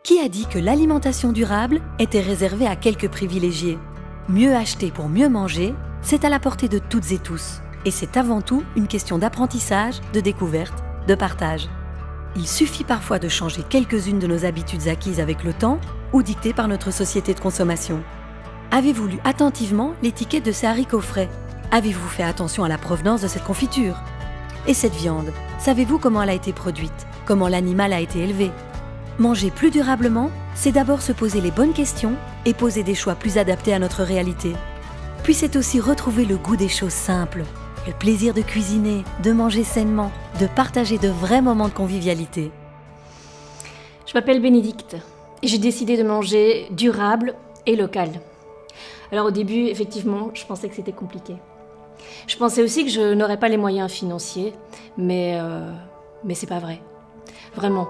Qui a dit que l'alimentation durable était réservée à quelques privilégiés? Mieux acheter pour mieux manger, c'est à la portée de toutes et tous. Et c'est avant tout une question d'apprentissage, de découverte, de partage. Il suffit parfois de changer quelques-unes de nos habitudes acquises avec le temps ou dictées par notre société de consommation. Avez-vous lu attentivement l'étiquette de ces haricots frais? Avez-vous fait attention à la provenance de cette confiture? Et cette viande, savez-vous comment elle a été produite? Comment l'animal a été élevé? Manger plus durablement, c'est d'abord se poser les bonnes questions et poser des choix plus adaptés à notre réalité. Puis c'est aussi retrouver le goût des choses simples, le plaisir de cuisiner, de manger sainement, de partager de vrais moments de convivialité. Je m'appelle Bénédicte et j'ai décidé de manger durable et local. Alors au début, effectivement, je pensais que c'était compliqué. Je pensais aussi que je n'aurais pas les moyens financiers, mais c'est pas vrai. Vraiment.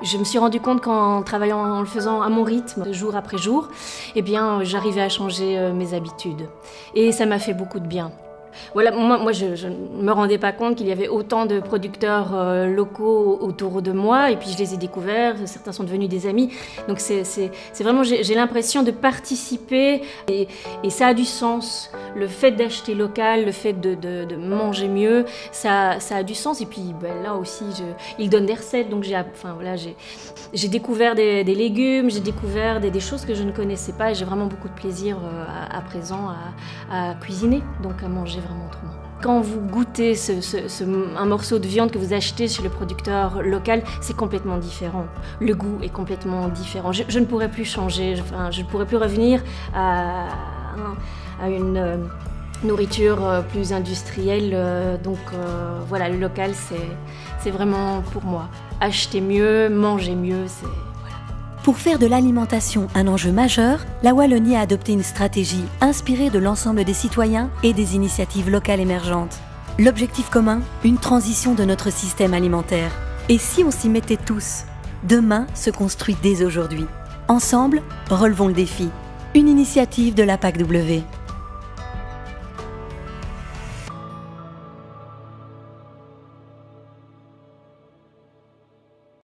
Je me suis rendu compte qu'en travaillant, en le faisant à mon rythme, jour après jour, eh bien, j'arrivais à changer mes habitudes. Et ça m'a fait beaucoup de bien. Voilà, moi je ne me rendais pas compte qu'il y avait autant de producteurs locaux autour de moi, et puis je les ai découverts, certains sont devenus des amis. Donc c'est vraiment, j'ai l'impression de participer, et ça a du sens. Le fait d'acheter local, le fait de manger mieux, ça a du sens. Et puis ben, là aussi, ils donnent des recettes, donc j'ai découvert des légumes, j'ai découvert des choses que je ne connaissais pas, et j'ai vraiment beaucoup de plaisir à présent à cuisiner, donc à manger vraiment autrement. Quand vous goûtez un morceau de viande que vous achetez chez le producteur local, c'est complètement différent. Le goût est complètement différent. Je ne pourrais plus changer, je ne pourrais plus revenir à une nourriture plus industrielle. Donc voilà, le local, c'est vraiment pour moi. Acheter mieux, manger mieux, c'est... Pour faire de l'alimentation un enjeu majeur, la Wallonie a adopté une stratégie inspirée de l'ensemble des citoyens et des initiatives locales émergentes. L'objectif commun, une transition de notre système alimentaire. Et si on s'y mettait tous? Demain se construit dès aujourd'hui. Ensemble, relevons le défi. Une initiative de la PACW.